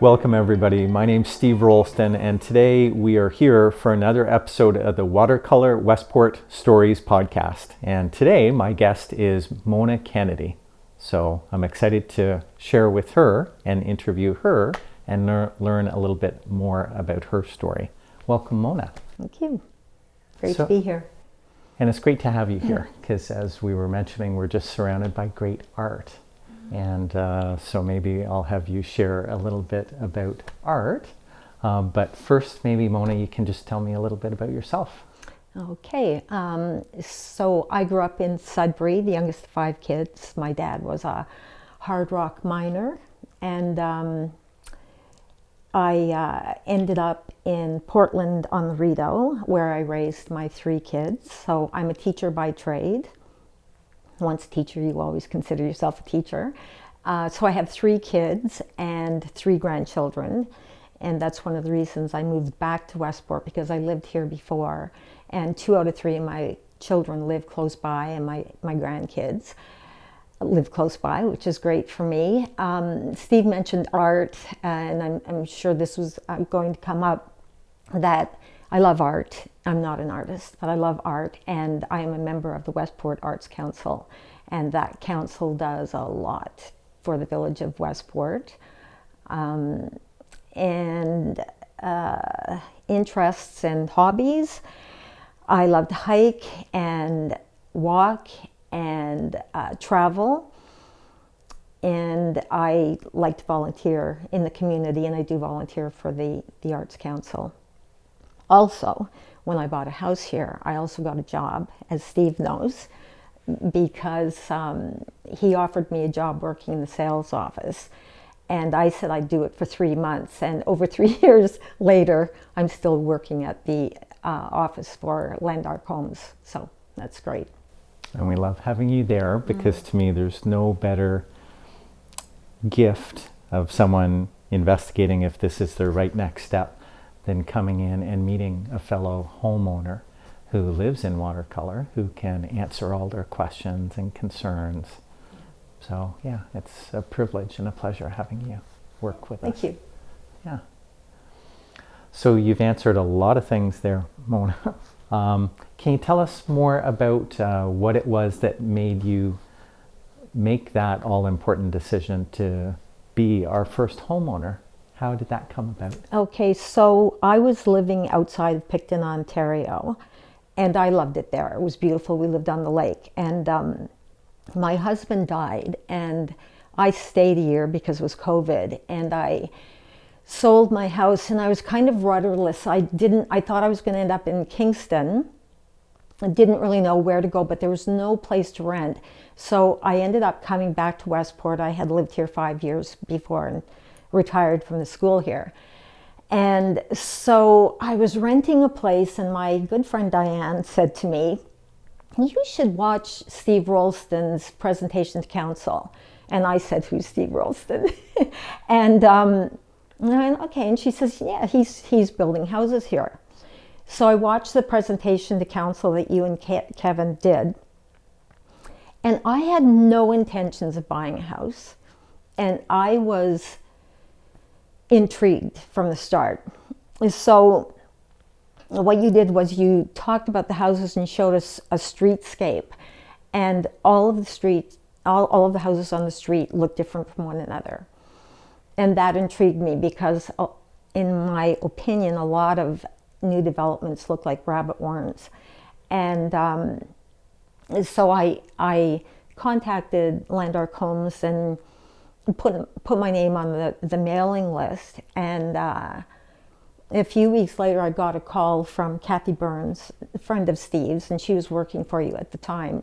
Welcome everybody, my name's Steve Rolston and today we are here for another episode of the Watercolour Westport Stories podcast. And today my guest is Mona Kennedy. So I'm excited to share with her and interview her and learn a little bit more about her story. Welcome, Mona. Thank you. Great to be here. And it's great to have you here because as we were mentioning, we're just surrounded by great art. And so maybe I'll have you share a little bit about art. But first, maybe Mona, you can just tell me a little bit about yourself. Okay. So I grew up in Sudbury, the youngest of 5 kids. My dad was a hard rock miner. And I ended up in Portland on the Rideau, where I raised my 3 kids. So I'm a teacher by trade. Once a teacher, you always consider yourself a teacher. So I have 3 kids and 3 grandchildren. And that's one of the reasons I moved back to Westport, because I lived here before. And 2 out of 3 of my children live close by, and my grandkids live close by, which is great for me. Steve mentioned art, and I'm sure this was going to come up, that I love art. I'm not an artist, but I love art, and I am a member of the Westport Arts Council, and that council does a lot for the village of Westport. Interests and hobbies. I love to hike and walk and travel, and I like to volunteer in the community, and I do volunteer for the Arts Council. Also, when I bought a house here, I also got a job, as Steve knows, because he offered me a job working in the sales office. And I said I'd do it for 3 months. And over 3 years later, I'm still working at the office for Land Ark Homes. So that's great. And we love having you there because to me, there's no better gift of someone investigating if this is the right next step than coming in and meeting a fellow homeowner who lives in Watercolour, who can answer all their questions and concerns. So yeah, it's a privilege and a pleasure having you work with us. Thank you. Yeah. So you've answered a lot of things there, Mona. Can you tell us more about what it was that made you make that all-important decision to be our first homeowner? How did that come about? Okay, so I was living outside of Picton, Ontario, and I loved it there. It was beautiful. We lived on the lake, and my husband died, and I stayed a year because it was COVID, and I sold my house, and I was kind of rudderless. I thought I was going to end up in Kingston. I didn't really know where to go, but there was no place to rent. So I ended up coming back to Westport. I had lived here 5 years before and retired from the school here. And so I was renting a place, and my good friend Diane said to me, "You should watch Steve Rolston's presentation to council." And I said, "Who's Steve Rolston?" and okay, and she says, "Yeah, he's building houses here." So I watched the presentation to council that you and Kevin did, and I had no intentions of buying a house, and I was intrigued from the start. So what you did was you talked about the houses and showed us a streetscape, and all of the houses on the street looked different from one another. And that intrigued me because, in my opinion, a lot of new developments look like rabbit warrens. And so I contacted Land Ark Homes and put my name on the mailing list. And a few weeks later, I got a call from Kathy Burns, a friend of Steve's, and she was working for you at the time.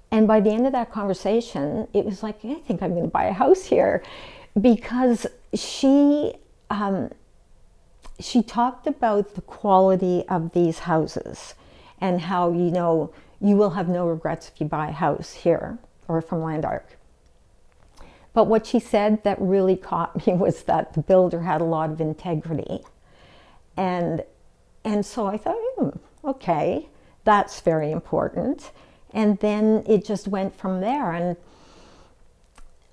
And by the end of that conversation, it was like, I think I'm going to buy a house here, because she talked about the quality of these houses and how, you will have no regrets if you buy a house here or from Land Ark. But what she said that really caught me was that the builder had a lot of integrity. And so I thought, okay, that's very important. And then it just went from there. And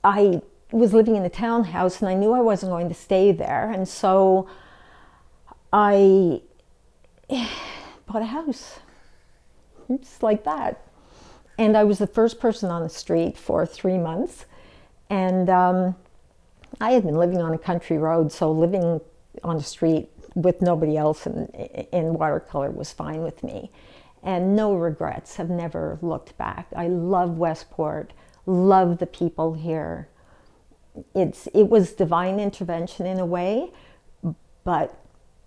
I was living in a townhouse, and I knew I wasn't going to stay there. And so I bought a house, just like that. And I was the first person on the street for 3 months. And I had been living on a country road, so living on the street with nobody else in Watercolour was fine with me. And no regrets, have never looked back. I love Westport, love the people here. It was divine intervention in a way, but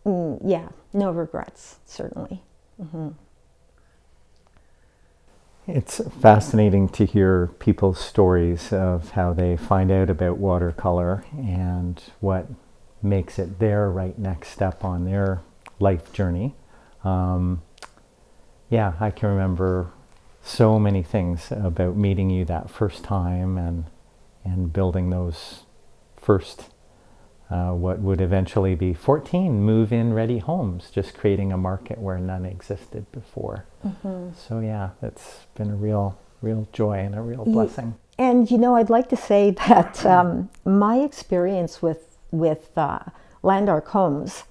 yeah, no regrets, certainly. Mm-hmm. It's fascinating to hear people's stories of how they find out about watercolor and what makes it their right next step on their life journey. Yeah, I can remember so many things about meeting you that first time and building those first, what would eventually be 14 move-in ready homes, just creating a market where none existed before. Mm-hmm. So yeah, it's been a real joy and a real blessing. And I'd like to say that my experience with Land Ark Homes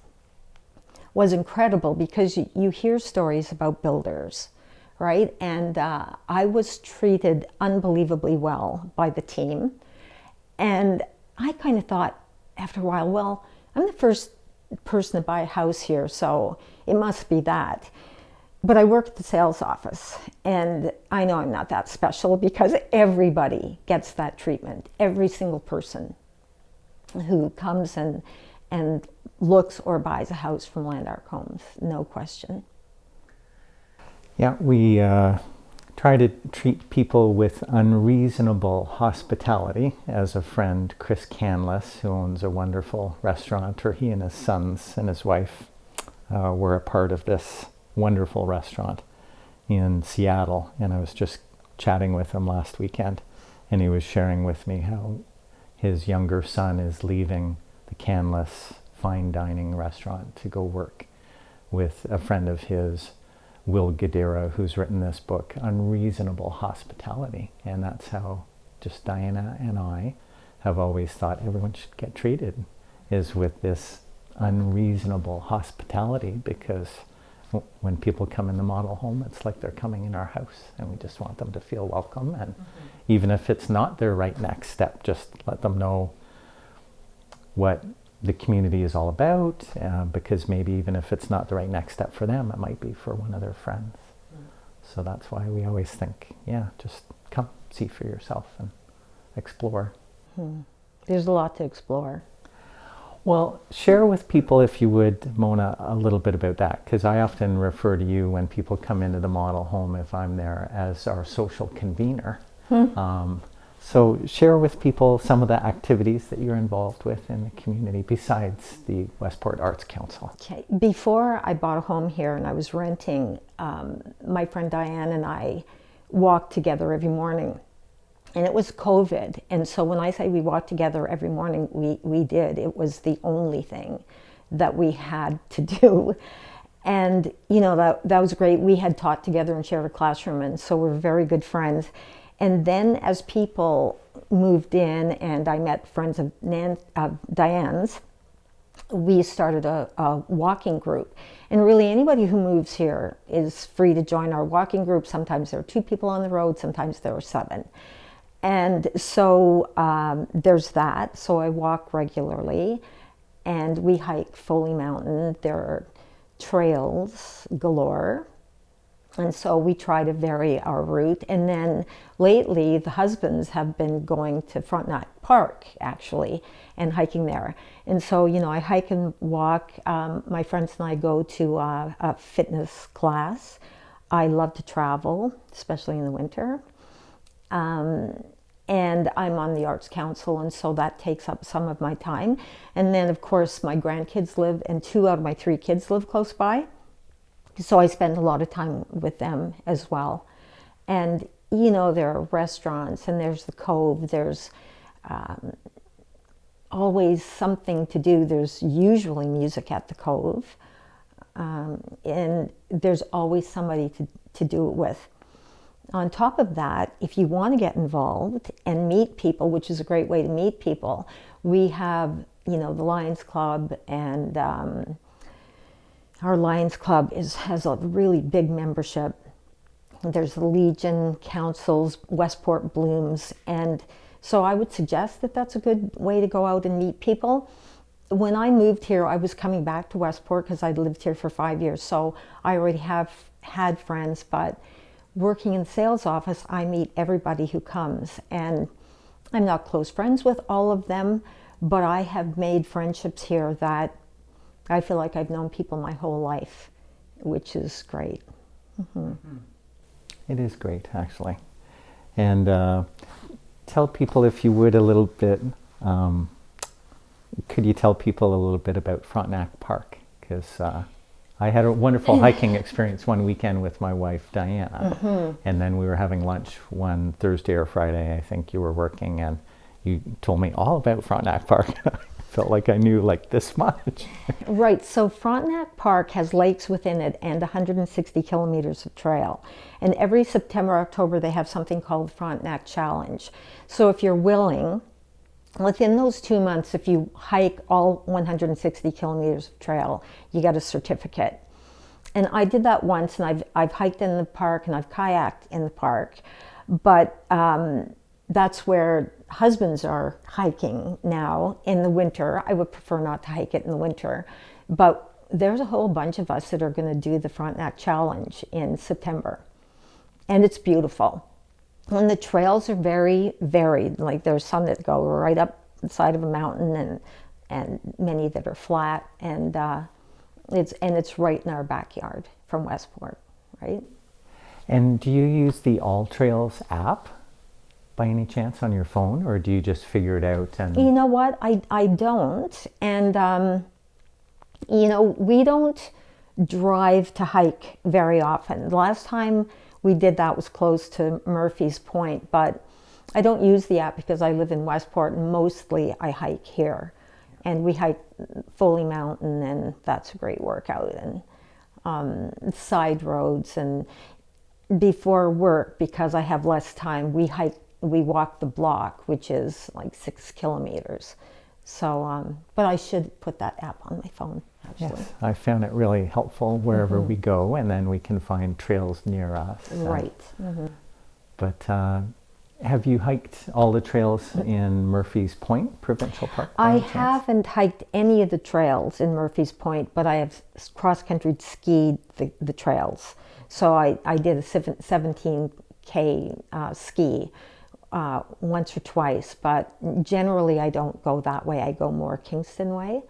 was incredible, because you hear stories about builders, right? And I was treated unbelievably well by the team. And I kind of thought after a while, well, I'm the first person to buy a house here, so it must be that. But I work at the sales office, and I know I'm not that special, because everybody gets that treatment. Every single person who comes and looks or buys a house from Land Ark Homes, no question. Yeah, we try to treat people with unreasonable hospitality. As a friend, Chris Canless, who owns a wonderful restaurant, or he and his sons and his wife were a part of this wonderful restaurant in Seattle. And I was just chatting with him last weekend, and he was sharing with me how his younger son is leaving the Canless fine dining restaurant to go work with a friend of his, Will Gadira, who's written this book, Unreasonable Hospitality. And that's how just Diana and I have always thought everyone should get treated, is with this unreasonable hospitality, because when people come in the model home, it's like they're coming in our house, and we just want them to feel welcome. And even if it's not their right next step, just let them know what the community is all about, because maybe even if it's not the right next step for them, it might be for one of their friends. So that's why we always think, yeah, just come, see for yourself and explore. There's a lot to explore. Well, share with people, if you would, Mona, a little bit about that, because I often refer to you when people come into the model home, if I'm there, as our social convener. So share with people some of the activities that you're involved with in the community besides the Westport Arts Council. Okay. Before I bought a home here and I was renting, my friend Diane and I walked together every morning. And it was COVID. And so when I say we walked together every morning, we did. It was the only thing that we had to do. And, that was great. We had taught together and shared a classroom, and so we're very good friends. And then as people moved in and I met friends of Diane's, we started a walking group. And really anybody who moves here is free to join our walking group. Sometimes there are 2 people on the road, sometimes there are 7. And so there's that. So I walk regularly, and we hike Foley Mountain. There are trails galore. And so we try to vary our route. And then lately, the husbands have been going to Frontenac Park, actually, and hiking there. And so, I hike and walk. My friends and I go to a fitness class. I love to travel, especially in the winter. And I'm on the Arts Council, and so that takes up some of my time. And then, of course, my grandkids live, and 2 out of my 3 kids live close by. So I spend a lot of time with them as well. And, there are restaurants, and there's the Cove. There's always something to do. There's usually music at the Cove. And there's always somebody to do it with. On top of that, if you want to get involved and meet people, which is a great way to meet people, we have, the Lions Club, and our Lions Club has a really big membership. There's the Legion, Councils, Westport Blooms, and so I would suggest that that's a good way to go out and meet people. When I moved here, I was coming back to Westport because I'd lived here for 5 years, so I already have had friends, but working in the sales office, I meet everybody who comes, and I'm not close friends with all of them, but I have made friendships here that I feel like I've known people my whole life, which is great. It is great, actually. And tell people, if you would, a little bit, could you tell people a little bit about Frontenac Park? Because I had a wonderful hiking experience one weekend with my wife, Diana. And then we were having lunch one Thursday or Friday, I think you were working, and you told me all about Frontenac Park. I felt like I knew like this much. Right, so Frontenac Park has lakes within it and 160 kilometers of trail. And every September, October, they have something called Frontenac Challenge. So if you're willing, within those 2 months, if you hike all 160 kilometers of trail, you get a certificate. And I did that once, and I've hiked in the park and I've kayaked in the park, but that's where husbands are hiking now in the winter. I would prefer not to hike it in the winter, but there's a whole bunch of us that are going to do the Frontenac Challenge in September, and it's beautiful. And the trails are very varied. Like there's some that go right up the side of a mountain, and many that are flat, and it's right in our backyard from Westport, right? And do you use the All Trails app by any chance on your phone, or do you just figure it out? And you know what, I don't, and we don't drive to hike very often. The last time we did that was close to Murphy's Point, but I don't use the app because I live in Westport, and mostly I hike here. And we hike Foley Mountain, and that's a great workout, and side roads. And before work, because I have less time, we walk the block, which is like 6 kilometers. So, but I should put that app on my phone, actually. yes, I found it really helpful wherever we go, and then we can find trails near us. Right. But have you hiked all the trails in Murphy's Point Provincial Park? I haven't hiked any of the trails in Murphy's Point, but I have cross-country skied the trails. So I did a 17K ski once or twice, but generally I don't go that way. I go more Kingston way,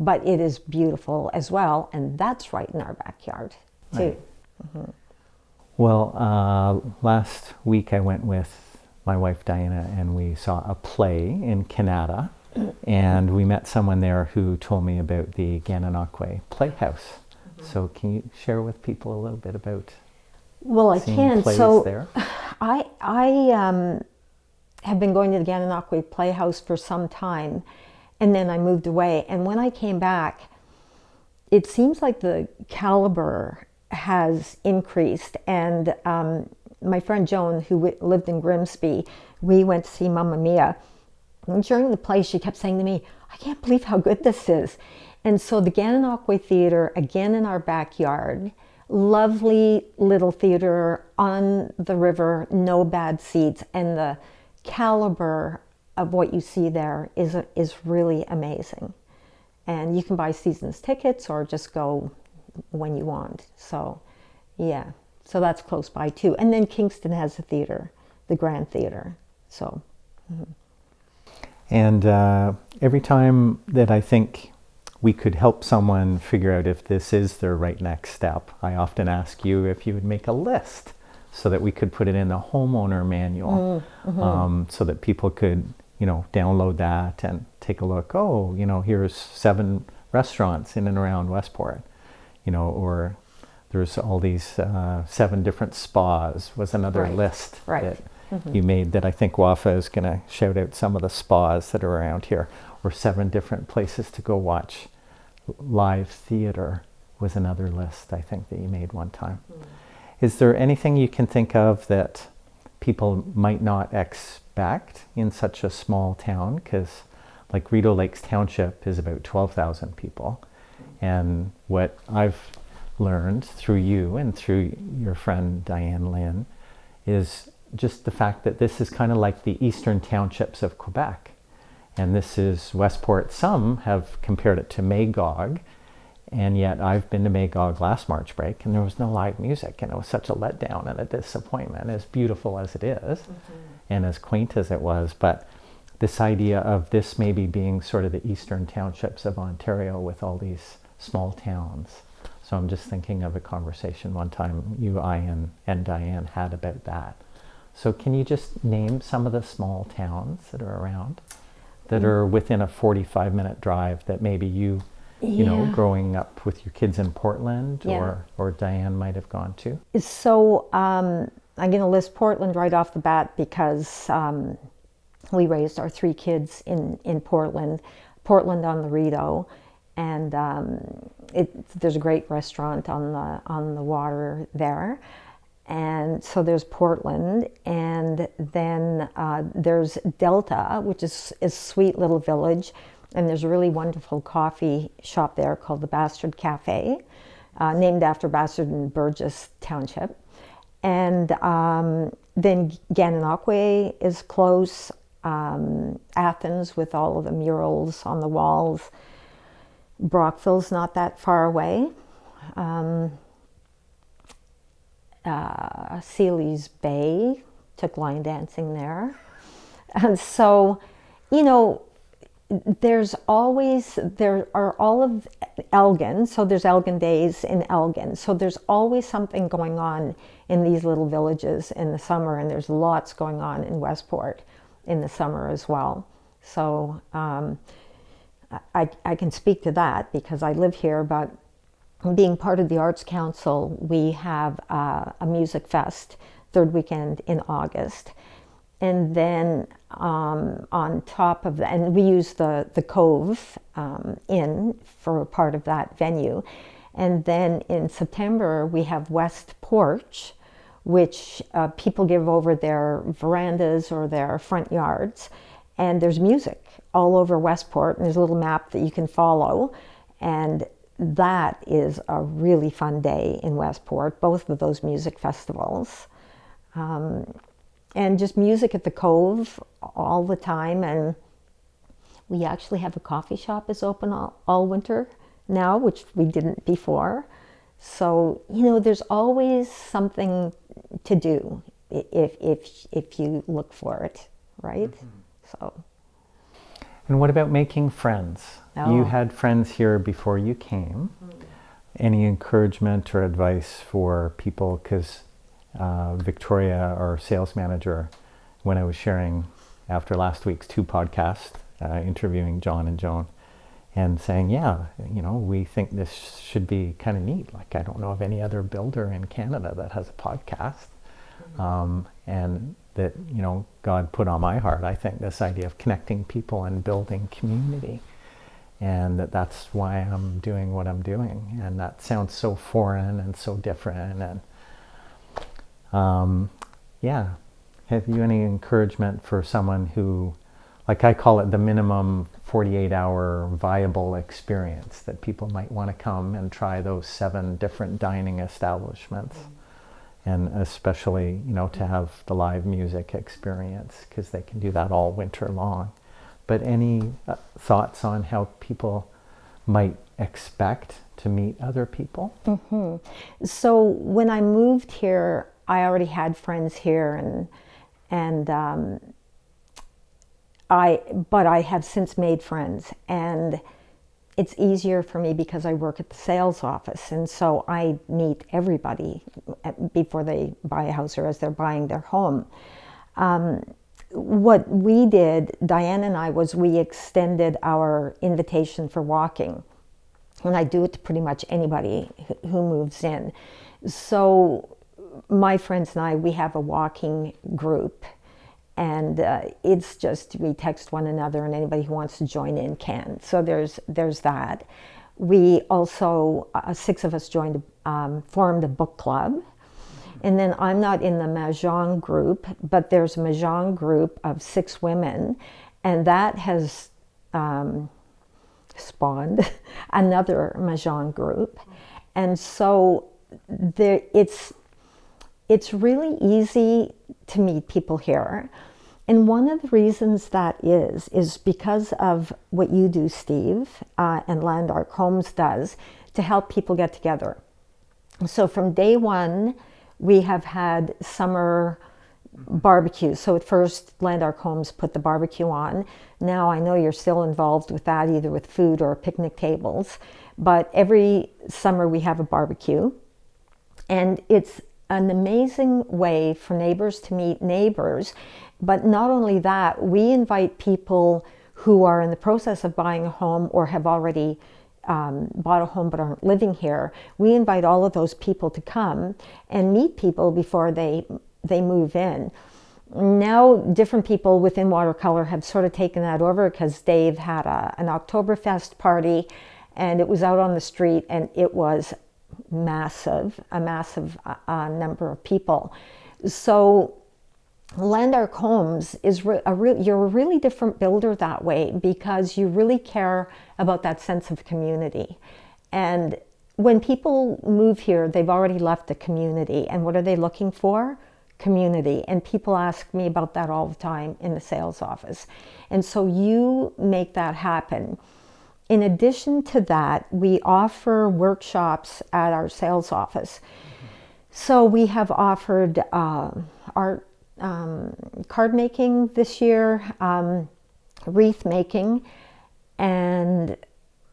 but it is beautiful as well, and that's right in our backyard too. Right. Well, last week I went with my wife Diana, and we saw a play in Canada, and we met someone there who told me about the Gananoque Playhouse. So can you share with people a little bit about seeing plays there? I have been going to the Gananoque Playhouse for some time, and then I moved away. And when I came back, it seems like the caliber has increased. And my friend Joan, who lived in Grimsby, we went to see Mamma Mia. And during the play, she kept saying to me, I can't believe how good this is. And so the Gananoque Theatre, again in our backyard, lovely little theater on the river, no bad seats, and the caliber of what you see there is really amazing. And you can buy season's tickets or just go when you want. So, yeah. So that's close by too. And then Kingston has a theater, the Grand Theater. So. And every time that I think we could help someone figure out if this is their right next step, I often ask you if you would make a list so that we could put it in the homeowner manual, so that people could, download that and take a look. Oh, here's 7 restaurants in and around Westport, or there's all these 7 different spas was another list that you made that I think WAFA is going to shout out some of the spas that are around here, or 7 different places to go watch live theater was another list I think that you made one time. Is there anything you can think of that people might not expect in such a small town? Because like Rideau Lakes Township is about 12,000 people. And what I've learned through you and through your friend Diane Lynn is just the fact that this is kind of like the eastern townships of Quebec. And this is Westport. Some have compared it to Magog. And yet I've been to Magog last March break and there was no live music, and it was such a letdown and a disappointment, as beautiful as it is and as quaint as it was. But this idea of this maybe being sort of the eastern townships of Ontario with all these small towns. So I'm just thinking of a conversation one time you, I, and Diane had about that. So can you just name some of the small towns that are around, that are within a 45-minute drive that maybe you know, growing up with your kids in Portland or Diane might have gone to? So I'm going to list Portland right off the bat because we raised our 3 kids in Portland on the Rideau, and there's a great restaurant on the water there. And so there's Portland, and then there's Delta, which is a sweet little village. And there's a really wonderful coffee shop there called the Bastard Cafe, named after Bastard and Burgess Township. And then Gananoque is close, Athens with all of the murals on the walls. Brockville's not that far away. Sealy's Bay, took line dancing there. And so, you know, there are all of Elgin, so there's Elgin Days in Elgin. So there's always something going on in these little villages in the summer, and there's lots going on in Westport in the summer as well. So I can speak to that because I live here, but being part of the Arts Council, we have a music fest third weekend in August. And then on top of that, and we use the Cove Inn for a part of that venue. And then in September, we have West Porch, which people give over their verandas or their front yards. And there's music all over Westport, and there's a little map that you can follow. And that is a really fun day in Westport, both of those music festivals. And just music at the Cove all the time. And we actually have a coffee shop that's open all winter now, which we didn't before. So, you know, there's always something to do if you look for it, right? So. And what about making friends? Oh. You had friends here before you came. Any encouragement or advice for people? Because Victoria, our sales manager, when I was sharing after last week's 2 podcasts, interviewing John and Joan, and saying, yeah, you know, we think this should be kind of neat. Like, I don't know of any other builder in Canada that has a podcast. And that, you know, God put on my heart, I think, this idea of connecting people and building community. And that's why I'm doing what I'm doing. And that sounds so foreign and so different. And yeah, have you any encouragement for someone who, like I call it the minimum 48-hour viable experience, that people might want to come and try those 7 different dining establishments? And especially, you know, to have the live music experience, because they can do that all winter long. But any thoughts on how people might expect to meet other people? So when I moved here, I already had friends here, but I have since made friends, and it's easier for me because I work at the sales office, and so I meet everybody before they buy a house or as they're buying their home. What we did, Diane and I, was we extended our invitation for walking, and I do it to pretty much anybody who moves in. So my friends and I, we have a walking group, and it's just, we text one another, and anybody who wants to join in can. So there's that. We also, 6 of us formed a book club. And then I'm not in the Mahjong group, but there's a Mahjong group of 6 women, and that has spawned another Mahjong group. And so it's really easy to meet people here. And one of the reasons that is because of what you do, Steve, and Land Ark Homes does to help people get together. So from day one, we have had summer barbecues. So at first, Land Ark Homes put the barbecue on. Now I know you're still involved with that, either with food or picnic tables. But every summer we have a barbecue. And it's an amazing way for neighbors to meet neighbors. But not only that, we invite people who are in the process of buying a home or have already bought a home but aren't living here. We invite all of those people to come and meet people before they move in. Now, different people within Watercolour have sort of taken that over because Dave had an Oktoberfest party, and it was out on the street, and it was a massive number of people. So Land Ark Homes is you're a really different builder that way, because you really care about that sense of community. And when people move here, they've already left the community. And what are they looking for? Community. And people ask me about that all the time in the sales office. And so you make that happen. In addition to that, we offer workshops at our sales office. So we have offered art, card making this year, wreath making, and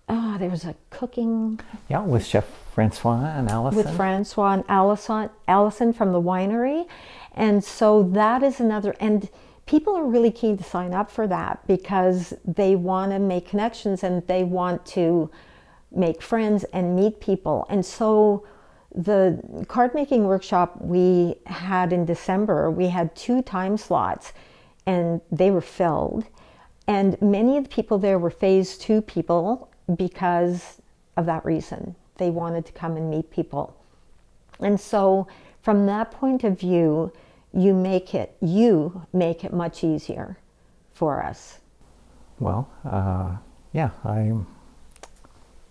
there was a cooking. Yeah, with Chef Francois and Allison. With Francois and Allison from the winery. And so that is another, and people are really keen to sign up for that because they want to make connections and they want to make friends and meet people. And so the card making workshop we had in December, we had 2 time slots and they were filled. And many of the people there were phase 2 people because of that reason. They wanted to come and meet people. And so from that point of view, you make it much easier for us. Well, yeah, I'm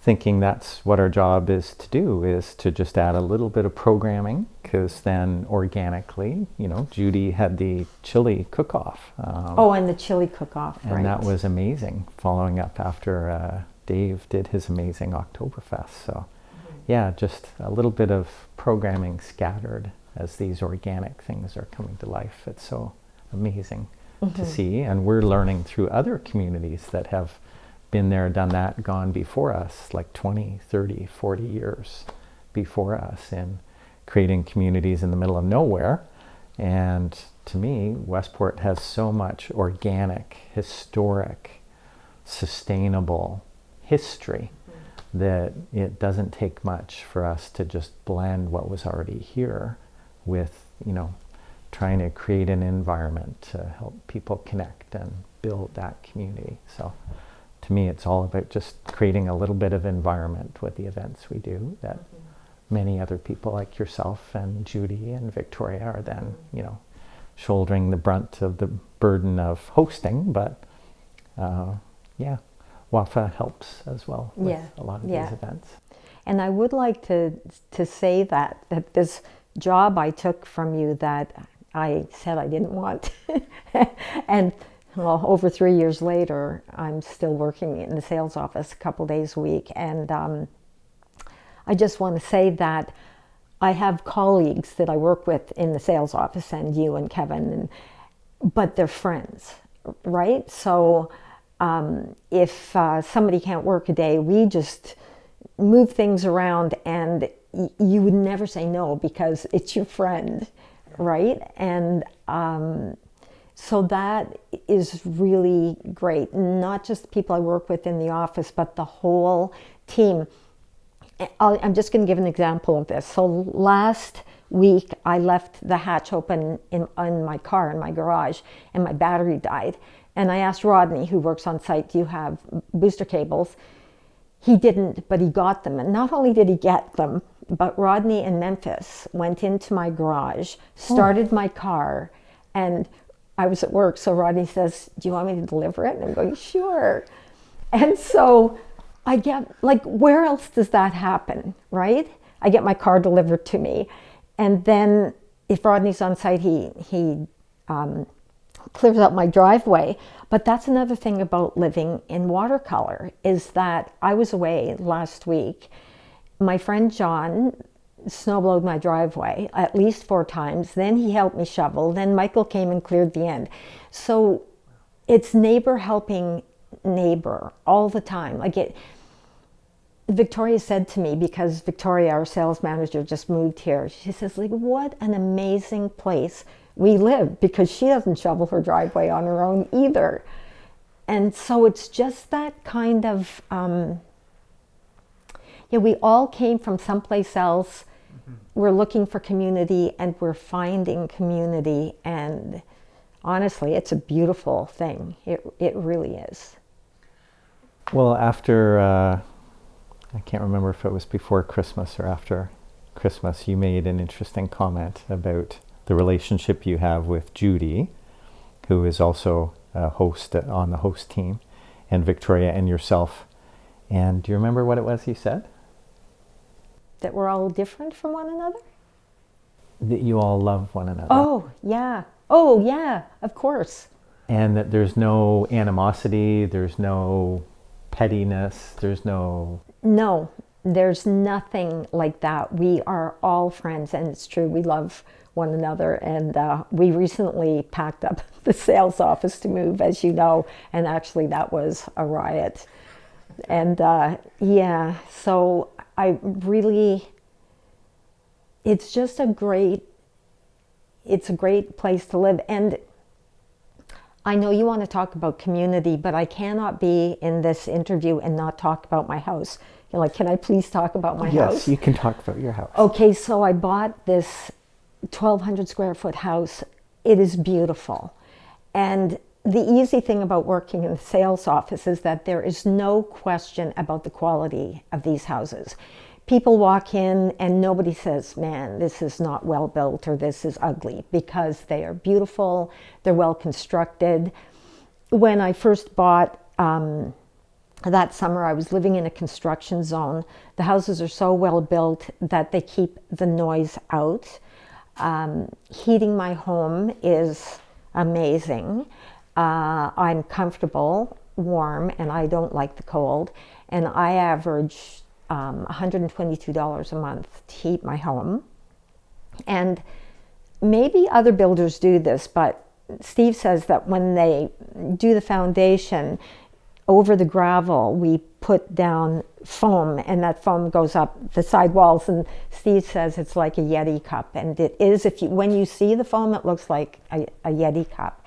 thinking that's what our job is to do, is to just add a little bit of programming, because then organically, Judy had the chili cook-off. And the chili cook-off, and right. that was amazing, following up after Dave did his amazing Oktoberfest. So yeah, just a little bit of programming scattered as these organic things are coming to life. It's so amazing to see, and we're learning through other communities that have been there, done that, gone before us, like 20, 30, 40 years before us, in creating communities in the middle of nowhere. And to me, Westport has so much organic, historic, sustainable history that it doesn't take much for us to just blend what was already here with, trying to create an environment to help people connect and build that community. So to me, it's all about just creating a little bit of environment with the events we do that many other people like yourself and Judy and Victoria are then, shouldering the brunt of the burden of hosting. But yeah, WAFA helps as well with a lot of these events. And I would like to say that this job I took from you that I said I didn't want, and well, over 3 years later, I'm still working in the sales office a couple days a week. And I just want to say that I have colleagues that I work with in the sales office, and you and Kevin, but they're friends, right? So if somebody can't work a day, we just move things around, and you would never say no because it's your friend, right? And so that is really great. Not just the people I work with in the office, but the whole team. I'm just going to give an example of this. So last week, I left the hatch open in my car, in my garage, and my battery died. And I asked Rodney, who works on site, do you have booster cables? He didn't, but he got them. And not only did he get them, but Rodney in Memphis went into my garage, started my car, and I was at work, so Rodney says, do you want me to deliver it? And I'm going, sure. And so I get, like, where else does that happen, right? I get my car delivered to me. And then if Rodney's on site, he clears out my driveway. But that's another thing about living in Watercolour, is that I was away last week. My friend John snowblowed my driveway at least 4 times. Then he helped me shovel. Then Michael came and cleared the end. So it's neighbor helping neighbor all the time. Like Victoria said to me, because Victoria, our sales manager, just moved here, she says, like, what an amazing place we live, because she doesn't shovel her driveway on her own either. And so it's just that kind of, we all came from someplace else. We're looking for community, and we're finding community. And honestly, it's a beautiful thing. It really is. Well, after, I can't remember if it was before Christmas or after Christmas, you made an interesting comment about the relationship you have with Judy, who is also a host on the host team, and Victoria and yourself. And do you remember what it was you said? That we're all different from one another? That you all love one another. Oh, yeah. Oh, yeah, of course. And that there's no animosity, there's no pettiness, there's no... No, there's nothing like that. We are all friends, and it's true, we love one another. And we recently packed up the sales office to move, as you know, and actually that was a riot. And so I really, it's just a great place to live. And I know you want to talk about community, but I cannot be in this interview and not talk about my house. You're like, can I please talk about my house? Yes, you can talk about your house. Okay, so I bought this 1,200 square foot house. It is beautiful. And the easy thing about working in the sales office is that there is no question about the quality of these houses. People walk in and nobody says, man, this is not well built or this is ugly, because they are beautiful, they're well constructed. When I first bought that summer, I was living in a construction zone. The houses are so well built that they keep the noise out. Heating my home is amazing. I'm comfortable, warm, and I don't like the cold. And I average $122 a month to heat my home. And maybe other builders do this, but Steve says that when they do the foundation, over the gravel, we put down foam, and that foam goes up the side walls. And Steve says it's like a Yeti cup, and it is. When you see the foam, it looks like a Yeti cup,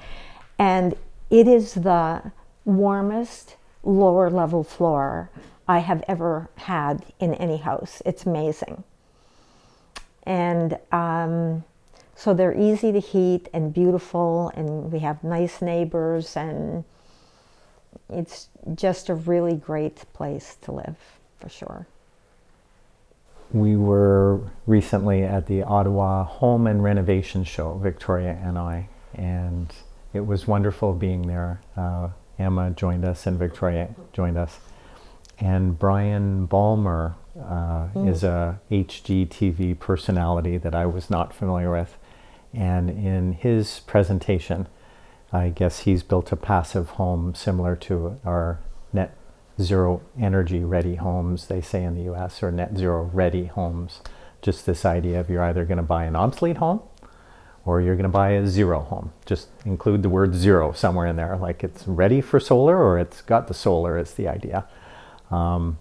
and it is the warmest lower level floor I have ever had in any house. It's amazing, and so they're easy to heat and beautiful, and we have nice neighbors, and it's just a really great place to live, for sure. We were recently at the Ottawa Home and Renovation Show, Victoria and I, and it was wonderful being there. Emma joined us and Victoria joined us. And Brian Ballmer is a HGTV personality that I was not familiar with. And in his presentation, I guess he's built a passive home similar to our net zero energy ready homes, they say in the US, or net zero ready homes. Just this idea of you're either going to buy an obsolete home or you're going to buy a zero home. Just include the word zero somewhere in there, like it's ready for solar or it's got the solar is the idea. And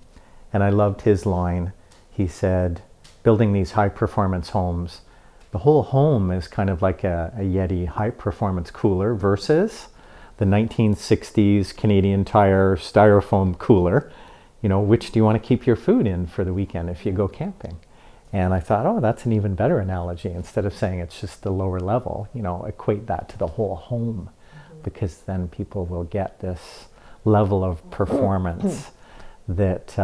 I loved his line. He said, building these high performance homes, the whole home is kind of like a Yeti high performance cooler versus the 1960s Canadian Tire styrofoam cooler. You know, which do you want to keep your food in for the weekend if you go camping? And I thought, oh, that's an even better analogy. Instead of saying it's just the lower level, you know, equate that to the whole home, because then people will get this level of performance that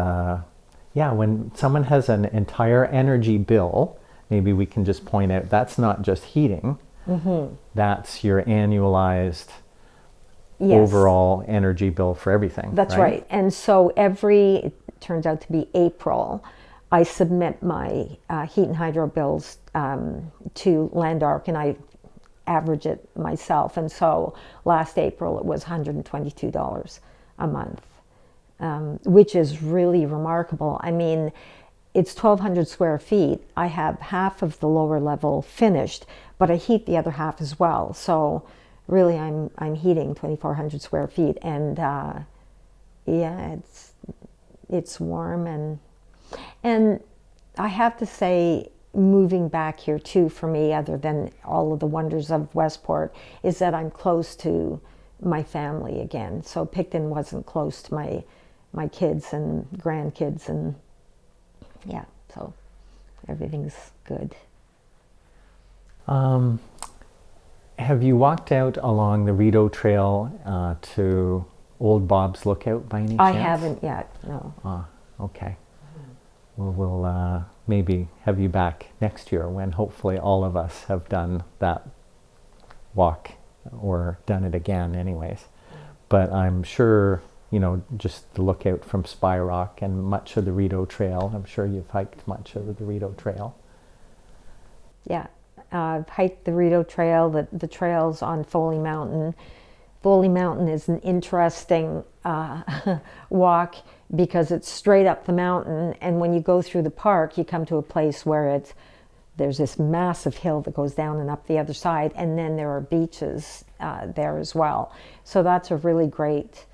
Yeah, when someone has an entire energy bill, maybe we can just point out that's not just heating, that's your annualized overall energy bill for everything. That's right. And so it turns out to be April, I submit my heat and hydro bills to Land Ark, and I average it myself. And so last April it was $122 a month, which is really remarkable. I mean, it's 1,200 square feet. I have half of the lower level finished, but I heat the other half as well. So really, I'm heating 2,400 square feet, and yeah, it's warm, and I have to say, moving back here too, for me, other than all of the wonders of Westport, is that I'm close to my family again. So Picton wasn't close to my kids and grandkids, and yeah, so everything's good. Have you walked out along the Rideau Trail to Old Bob's Lookout by any chance? I haven't yet, no. Okay. Well, we'll maybe have you back next year when hopefully all of us have done that walk, or done it again anyways. But I'm sure, you know, just the lookout from Spy Rock and much of the Rideau Trail, I'm sure you've hiked much of the Rideau Trail. Yeah. I've hiked the Rideau Trail, the trails on Foley Mountain. Foley Mountain is an interesting walk because it's straight up the mountain, and when you go through the park, you come to a place where there's this massive hill that goes down and up the other side, and then there are beaches there as well. So that's a really great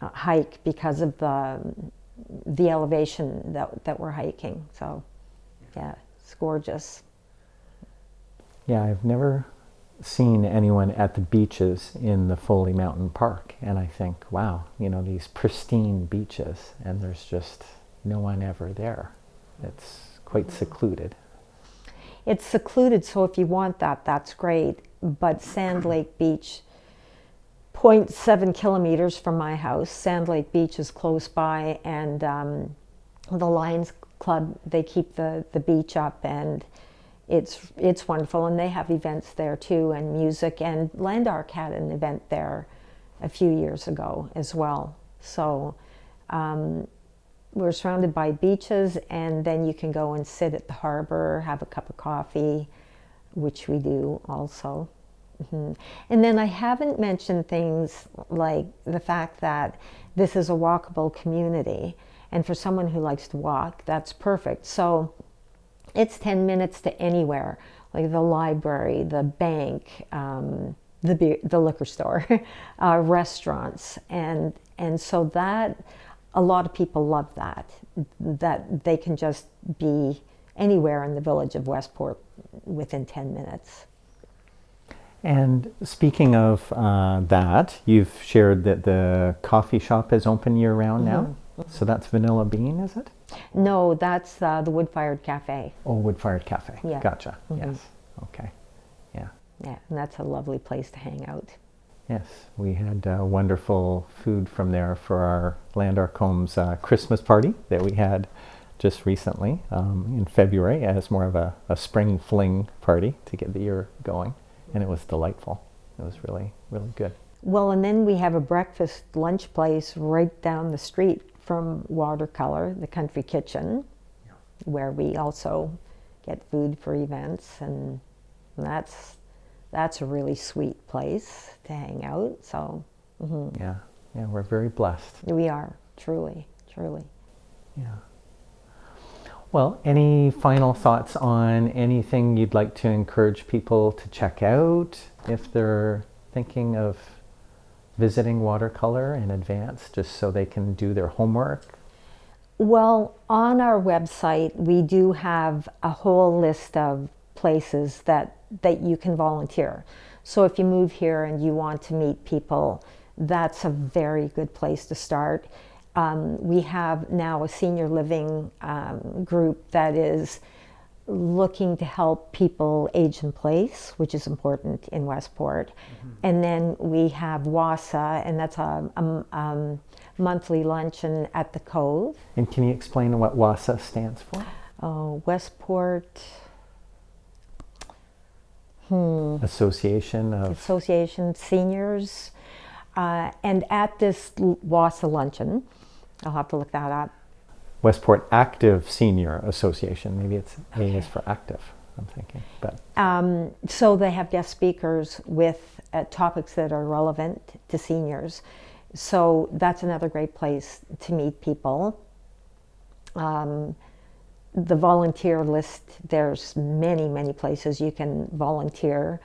hike because of the elevation that we're hiking. So yeah, it's gorgeous. Yeah, I've never seen anyone at the beaches in the Foley Mountain Park, and I think, wow, you know, these pristine beaches, and there's just no one ever there. It's quite secluded. It's secluded, so if you want that, that's great. But Sand Lake Beach, 0.7 kilometers from my house, Sand Lake Beach is close by, and the Lions Club, they keep the beach up, and it's wonderful, and they have events there too, and music, and Land Ark had an event there a few years ago as well. So we're surrounded by beaches, and then you can go and sit at the harbor, have a cup of coffee, which we do also. And then I haven't mentioned things like the fact that this is a walkable community, and for someone who likes to walk, that's perfect. So it's 10 minutes to anywhere, like the library, the bank, the liquor store, restaurants, and so that a lot of people love that they can just be anywhere in the village of Westport within 10 minutes. And speaking of that, you've shared that the coffee shop is open year-round now. So that's Vanilla Bean, is it? No, that's the Wood-Fired Cafe. Oh, Wood-Fired Cafe. Yeah. Gotcha. Yes. Okay. Yeah. Yeah, and that's a lovely place to hang out. Yes, we had wonderful food from there for our Land Ark Homes Christmas party that we had just recently in February, as more of a spring fling party to get the year going, and it was delightful. It was really, really good. Well, and then we have a breakfast lunch place right down the street from Watercolour, the Country Kitchen, where we also get food for events, and that's a really sweet place to hang out. So yeah, we're very blessed. We are, truly. Yeah. Well, any final thoughts on anything you'd like to encourage people to check out if they're thinking of visiting Watercolour in advance, just so they can do their homework? Well, on our website, we do have a whole list of places that you can volunteer. So if you move here and you want to meet people, that's a very good place to start. We have now a senior living group that is looking to help people age in place, which is important in Westport. And then we have WASA, and that's a monthly luncheon at the Cove. And can you explain what WASA stands for? Westport Association Seniors. And at this WASA luncheon, I'll have to look that up. Westport Active Senior Association. Maybe it's A is for active, I'm thinking. But so they have guest speakers with topics that are relevant to seniors. So that's another great place to meet people. The volunteer list, there's many places you can volunteer.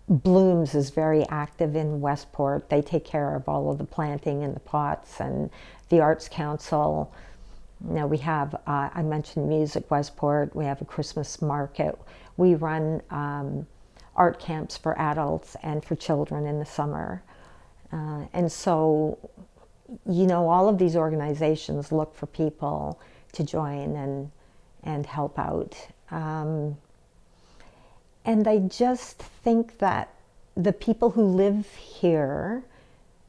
Blooms is very active in Westport. They take care of all of the planting and the pots, and the Arts Council. Now we have, I mentioned Music Westport, we have a Christmas market. We run art camps for adults and for children in the summer. And so, all of these organizations look for people to join and help out. And I just think that the people who live here,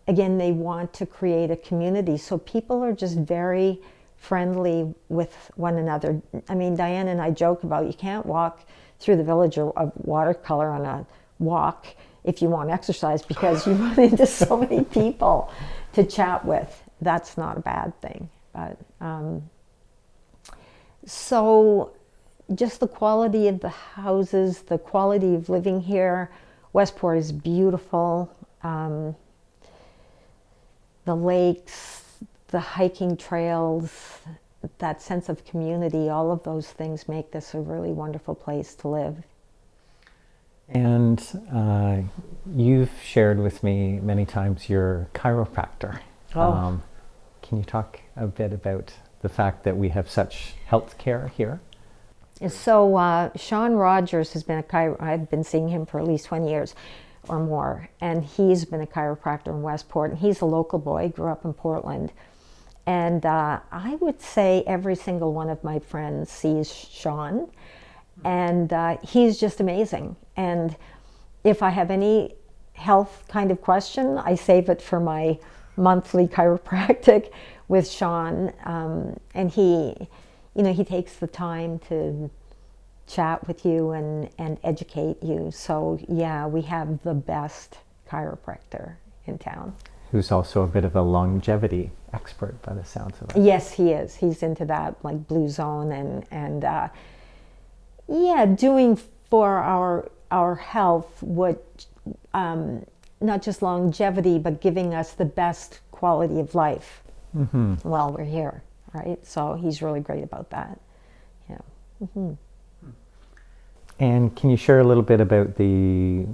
again, they want to create a community. So people are just very friendly with one another. I mean, Diane and I joke about you can't walk through the village of Watercolour on a walk if you want exercise, because you run into so many people to chat with. That's not a bad thing. But so just the quality of the houses, the quality of living here. Westport is beautiful. The lakes, the hiking trails, that sense of community, all of those things make this a really wonderful place to live. And you've shared with me many times you're a chiropractor. Oh. Can you talk a bit about the fact that we have such health care here? So Sean Rogers has been I've been seeing him for at least 20 years or more, and he's been a chiropractor in Westport, and he's a local boy, grew up in Portland. And I would say every single one of my friends sees Sean, and he's just amazing. And if I have any health kind of question, I save it for my monthly chiropractic with Sean, and he takes the time to chat with you and educate you. So yeah, we have the best chiropractor in town. Who's also a bit of a longevity expert by the sounds of it. Yes, he is. He's into that, like Blue Zone and doing for our health what not just longevity, but giving us the best quality of life while we're here, right? So he's really great about that. Yeah. Mm-hmm. And can you share a little bit about the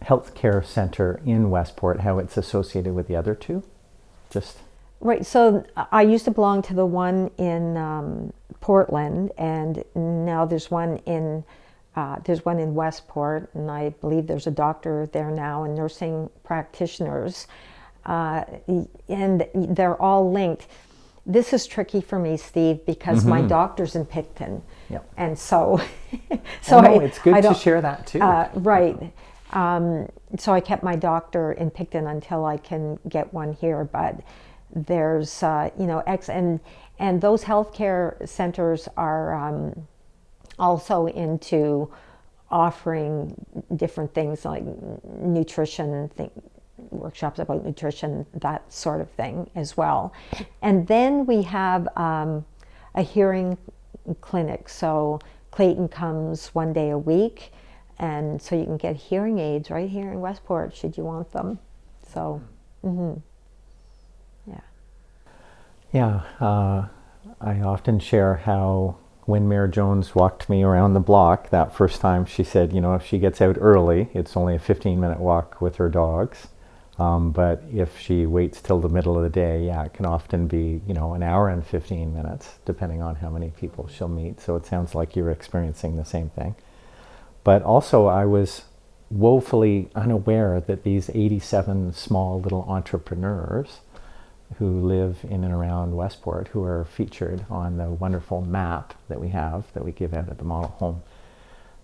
healthcare center in Westport, how it's associated with the other two? Right. So I used to belong to the one in Portland, and now there's one in Westport, and I believe there's a doctor there now and nursing practitioners, and they're all linked. This is tricky for me, Steve, because my doctor's in Picton. Yep. And so, it's good to share that too. Right. So I kept my doctor in Picton until I can get one here. But there's, and those healthcare centers are also into offering different things like nutrition, workshops about nutrition, that sort of thing as well. And then we have a hearing clinic. So Clayton comes one day a week, and so you can get hearing aids right here in Westport should you want them. So, Yeah, I often share how when Mayor Jones walked me around the block that first time, she said, if she gets out early, it's only a 15-minute walk with her dogs. But if she waits till the middle of the day, it can often be, an hour and 15 minutes, depending on how many people she'll meet. So it sounds like you're experiencing the same thing. But also I was woefully unaware that these 87 small little entrepreneurs who live in and around Westport who are featured on the wonderful map that we have, that we give out at the model home.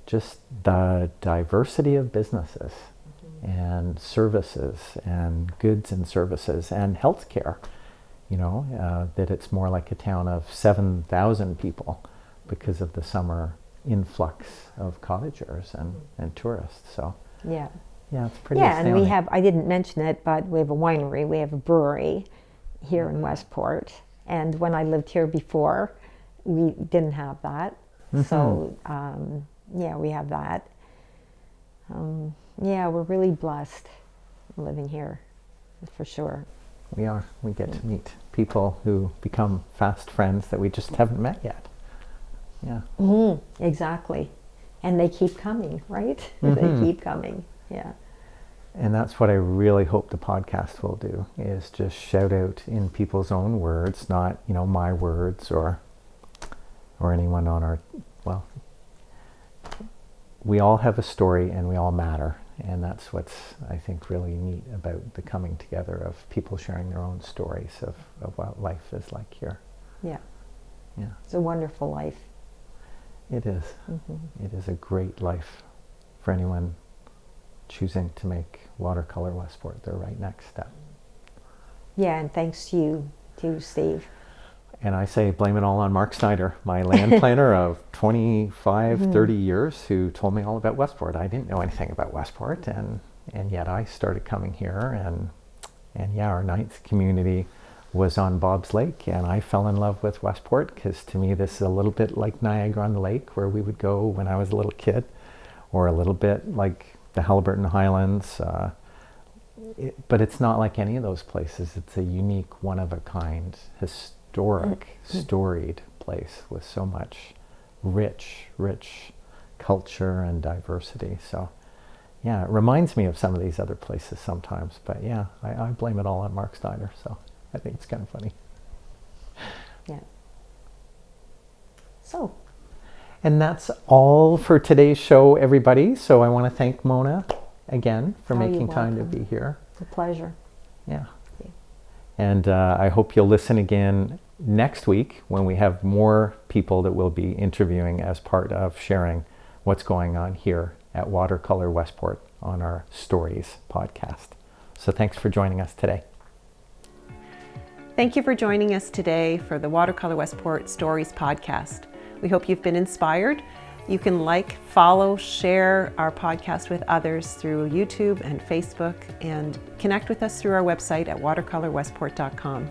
Just the diversity of businesses and services and goods and services and healthcare, that it's more like a town of 7,000 people because of the summer influx of cottagers and tourists. So yeah, it's pretty astounding. And we have, I didn't mention it, but we have a winery, we have a brewery here in Westport. And when I lived here before, we didn't have that. So we have that. We're really blessed living here, for sure. We are. We get to meet people who become fast friends that we just haven't met yet. Yeah. Exactly. And they keep coming, right? They keep coming. Yeah. And that's what I really hope the podcast will do, is just shout out in people's own words, not, my words or anyone on our, we all have a story and we all matter. And that's what's, I think, really neat about the coming together of people sharing their own stories of what life is like here. Yeah. Yeah. It's a wonderful life. It is. It is a great life for anyone choosing to make Watercolour Westport their right next step. Yeah, and thanks to you too, Steve. And I say blame it all on Mark Snyder, my land planner of 25, 30 years, who told me all about Westport. I didn't know anything about Westport, and yet I started coming here, and our ninth community was on Bob's Lake, and I fell in love with Westport because to me this is a little bit like Niagara-on-the-Lake, where we would go when I was a little kid, or a little bit like the Halliburton Highlands, but it's not like any of those places. It's a unique, one-of-a-kind, historic, storied place with so much rich culture and diversity. So it reminds me of some of these other places sometimes, but I blame it all on Mark Snyder, so I think it's kind of funny. Yeah. So. And that's all for today's show, everybody. So I want to thank Mona again for making time to be here. It's a pleasure. Yeah. And I hope you'll listen again next week when we have more people that we'll be interviewing as part of sharing what's going on here at Watercolour Westport on our Stories podcast. So thanks for joining us today. Thank you for joining us today for the Watercolour Westport Stories podcast. We hope you've been inspired. You can follow, share our podcast with others through YouTube and Facebook, and connect with us through our website at watercolourwestport.com.